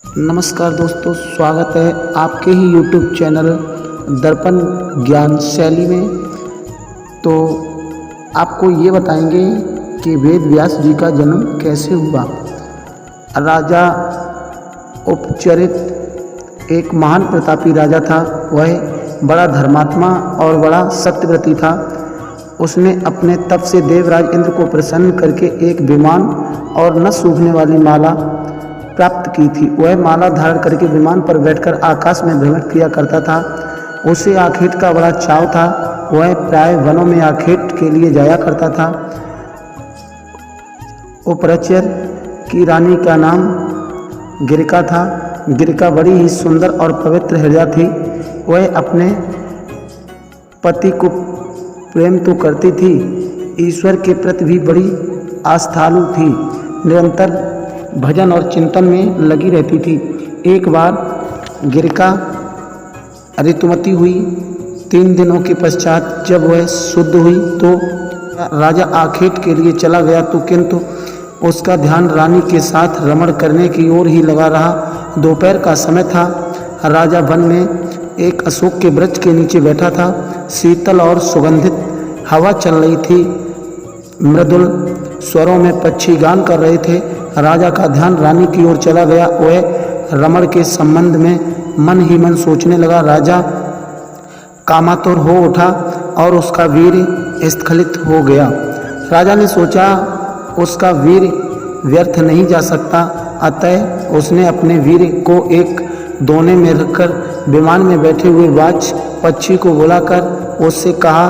नमस्कार दोस्तों, स्वागत है आपके ही YouTube चैनल दर्पण ज्ञान शैली में। तो आपको ये बताएंगे कि वेद व्यास जी का जन्म कैसे हुआ। राजा उपचरित एक महान प्रतापी राजा था। वह बड़ा धर्मात्मा और बड़ा सत्यव्रती था। उसने अपने तप से देवराज इंद्र को प्रसन्न करके एक विमान और न सूखने वाली माला प्राप्त की थी। वह माला धारण करके विमान पर बैठकर आकाश में भ्रमण किया करता था। उसे आखेट का बड़ा चाव था। वह प्राय वनों में आखेट के लिए जाया करता था। उपरचर की रानी का नाम गिरिका था। गिरिका बड़ी ही सुंदर और पवित्र हृदय थी। वह अपने पति को प्रेम तो करती थी, ईश्वर के प्रति भी बड़ी आस्थालु थी। निरंतर भजन और चिंतन में लगी रहती थी। एक बार गिरिका ऋतुमती हुई। 3 दिनों के पश्चात जब वह शुद्ध हुई तो राजा आखेट के लिए चला गया, तो किंतु उसका ध्यान रानी के साथ रमण करने की ओर ही लगा रहा। दोपहर का समय था। राजा वन में एक अशोक के वृक्ष के नीचे बैठा था। शीतल और सुगंधित हवा चल रही थी। मृदुल स्वरों में पक्षी गान कर रहे थे। राजा का ध्यान रानी की ओर चला गया। वह रमण के संबंध में मन ही मन सोचने लगा। राजा कामातुर हो उठा और उसका वीर स्खलित हो गया। राजा ने सोचा उसका वीर व्यर्थ नहीं जा सकता, अतः उसने अपने वीर को एक दोने में रखकर विमान में बैठे हुए बाज पक्षी को बुलाकर उससे कहा,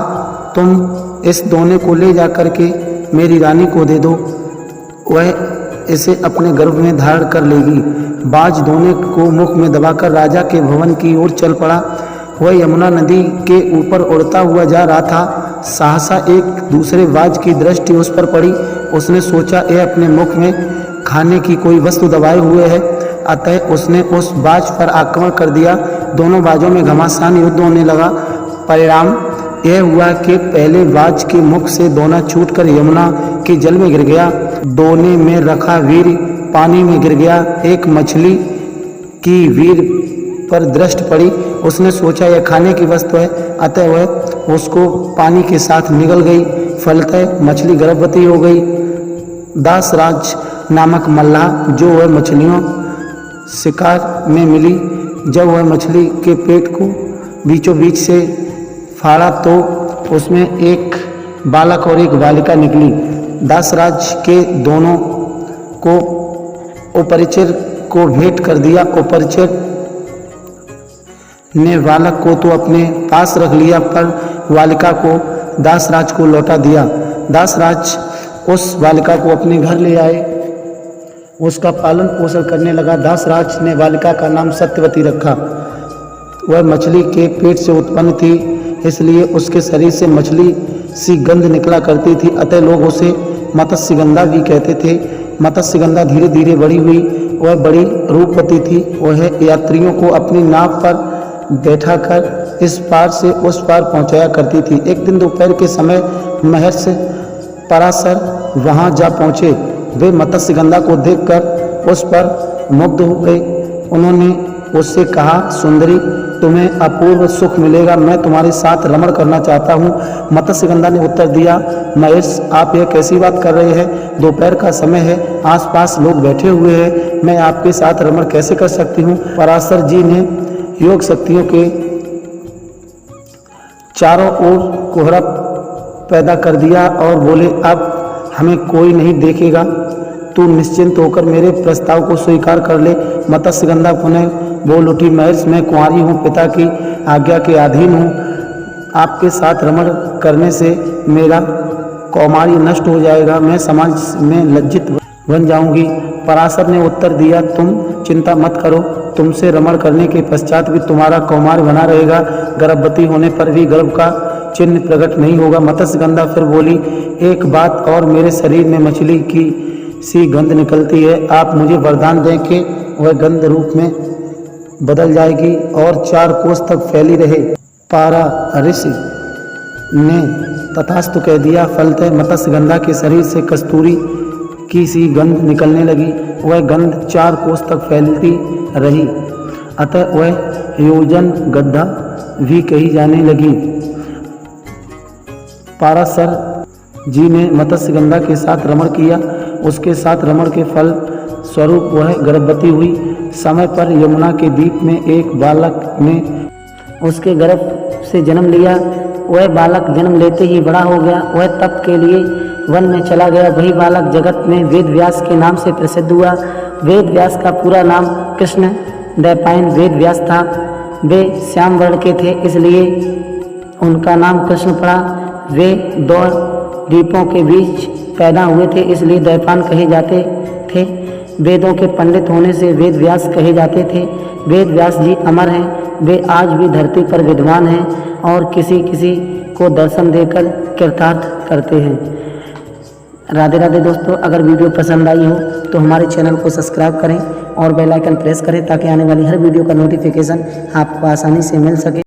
तुम इस दोने को ले जाकर के मेरी रानी को दे दो, वह इसे अपने गर्भ में धारण कर लेगी। बाज दोने को मुख में दबाकर राजा के भवन की ओर चल पड़ा। वह यमुना नदी के ऊपर उड़ता हुआ जा रहा था। सहसा एक दूसरे बाज की दृष्टि उस पर पड़ी। उसने सोचा यह अपने मुख में खाने की कोई वस्तु दबाए हुए है, अतः उसने उस बाज पर आक्रमण कर दिया। दोनों बाजों में घमासान युद्ध होने लगा। परिणाम यह हुआ कि पहले बाज के मुख से दोना छूटकर यमुना के जल में गिर गया। दोने में रखा वीर पानी में गिर गया। एक मछली की वीर पर दृष्टि पड़ी। उसने सोचा यह खाने की वस्तु है, अतः वह उसको पानी के साथ निगल गई। फलतः मछली गर्भवती हो गई। दासराज नामक मल्लाह जो वह मछलियों शिकार में मिली, जब वह मछली के पेट को बीचों बीच से फाड़ा तो उसमें एक बालक और एक बालिका निकली। दासराज के दोनों को उपरिचर को भेंट कर दिया। उपरिचर ने बालक को तो अपने पास रख लिया, पर बालिका को दासराज को लौटा दिया। दासराज उस बालिका को अपने घर ले आए, उसका पालन पोषण करने लगा। दासराज ने बालिका का नाम सत्यवती रखा। वह मछली के पेट से उत्पन्न थी, इसलिए उसके शरीर से मछली सी गंध निकला करती थी, अतः लोग उसे मत्स्यगंधा भी कहते थे। मत्स्यगंधा धीरे धीरे बड़ी हुई। वह बड़ी रूपवती थी। वह यात्रियों को अपनी नाव पर बैठाकर इस पार से उस पार पहुंचाया करती थी। एक दिन दोपहर के समय महर्षि पराशर वहां जा पहुंचे। वे मत्स्यगंधा को देखकर उस पर मुग्ध हो गए। उन्होंने उससे कहा, सुंदरी, तुम्हें अपूर्व सुख मिलेगा, मैं तुम्हारे साथ रमण करना चाहता हूँ। मत्स्यगंधा ने उत्तर दिया, महेश, आप यह कैसी बात कर रहे हैं? दोपहर का समय है, आसपास लोग बैठे हुए हैं, मैं आपके साथ रमण कैसे कर सकती हूँ? पराशर जी ने योग शक्तियों के चारों ओर कोहरा पैदा कर दिया और बोले, अब हमें कोई नहीं देखेगा, तू निश्चिंत होकर मेरे प्रस्ताव को स्वीकार कर ले। मत्स्यगंधा पुनः बोल उठी, महर्षि, मैं कुंवारी हूँ, पिता की आज्ञा के अधीन हूँ। आपके साथ रमण करने से मेरा कौमार्य नष्ट हो जाएगा, मैं समाज में लज्जित बन जाऊंगी। पराशर ने उत्तर दिया, तुम चिंता मत करो, तुमसे रमण करने के पश्चात भी तुम्हारा कौमार्य बना रहेगा। गर्भवती होने पर भी गर्भ का चिन्ह प्रकट नहीं होगा। मत्स्यगंधा फिर बोली, एक बात और, मेरे शरीर में मछली की सी गंध निकलती है, आप मुझे वरदान दें कि वह गंध रूप में बदल जाएगी और 4 कोस तक फैली रहे। पारा ऋषि ने तथास्तु कह दिया। फलतः मत्स्यगंधा के शरीर से कस्तूरी की सी गंध निकलने लगी। वह गंध 4 कोस तक फैलती रही, अतः वह योजन गड्ढा भी कही जाने लगी। पाराशर जी ने मत्स्यगंधा के साथ रमण किया। उसके साथ रमण के फल स्वरूप वह गर्भवती हुई। समय पर यमुना के द्वीप में एक बालक ने उसके गर्भ से जन्म लिया। वह बालक जन्म लेते ही बड़ा हो गया। वह तप के लिए वन में चला गया। वही बालक जगत में वेद व्यास के नाम से प्रसिद्ध हुआ। वेद व्यास का पूरा नाम कृष्ण द्वैपायन वेद व्यास था। वे श्याम वर्ण के थे, इसलिए उनका नाम कृष्ण पड़ा। वे दो द्वीपों के बीच पैदा हुए थे, इसलिए द्वैपायन कहे जाते थे। वेदों के पंडित होने से वेद व्यास कहे जाते थे। वेद व्यास जी अमर हैं। वे आज भी धरती पर विद्वान हैं और किसी किसी को दर्शन देकर कृतार्थ करते हैं। राधे राधे दोस्तों, अगर वीडियो पसंद आई हो तो हमारे चैनल को सब्सक्राइब करें और बेल आइकन प्रेस करें ताकि आने वाली हर वीडियो का नोटिफिकेशन आपको आसानी से मिल सके।